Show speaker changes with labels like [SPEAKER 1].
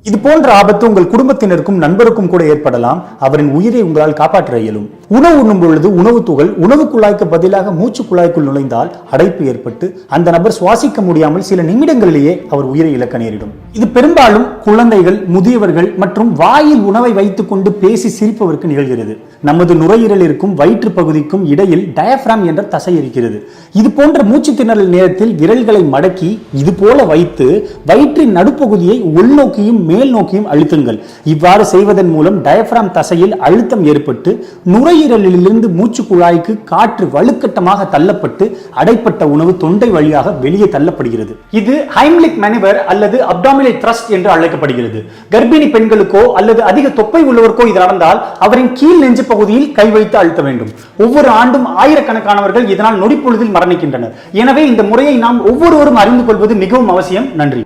[SPEAKER 1] இது போன்ற ஆபத்து உங்கள் குடும்பத்தினருக்கும் நண்பருக்கும் கூட ஏற்படலாம். அவரின் உயிரை உங்களால் காப்பாற்ற இயலும். உணவு உண்ணும் பொழுது உணவு துகள் உணவு குழாய்க்கு பதிலாக மூச்சு குழாய்க்குள் நுழைந்தால் அடைப்பு ஏற்பட்டு அந்த நபர் சுவாசிக்க முடியாமல் சில நிமிடங்களிலேயே அவர் உயிரை இழக்க நேரிடும். இது பெரும்பாலும் குழந்தைகள், முதியவர்கள் மற்றும் வாயில் உணவை வைத்துக் கொண்டு பேசி சிரிப்பவருக்கு நிகழ்கிறது. நமது நுரையீரலிற்கும் வயிற்று பகுதிக்கும் இடையில் டயப்ராம் என்ற தசை இருக்கிறது. இது போன்ற மூச்சு திணறல் நேரத்தில் விரல்களை மடக்கி இது போல வைத்து வயிற்றின் நடுப்பகுதியை உள்நோக்கியும் மேல் நோக்கியும் அழுத்துங்கள். இவ்வாறு செய்வதன் மூலம் டயப்ராம் தசையில் அழுத்தம் ஏற்பட்டு நுரையீரலிலிருந்து மூச்சு குழாய்க்கு காற்று வலுக்கட்டமாக தள்ளப்பட்டு அடைப்பட்ட உணவு தொண்டை வழியாக வெளியே தள்ளப்படுகிறது. இது ஹைம்லிக் மேனுவர் அல்லது அப்டாமினல் த்ரஸ்ட் என்று அழைக்கப்படுகிறது. கர்ப்பிணி பெண்களுக்கோ அல்லது அதிக தொப்பை உள்ளவருக்கோ இது நடந்தால் அவரின் கீழ் நெஞ்சு பகுதியில் கை வைத்து அழுத்த வேண்டும். ஒவ்வொரு ஆண்டும் ஆயிரக்கணக்கானவர்கள் இதனால் நொடிப்பொழுதில் மரணிக்கின்றனர். எனவே இந்த முறையை நாம் ஒவ்வொருவரும் அறிந்து கொள்வது மிகவும் அவசியம். நன்றி.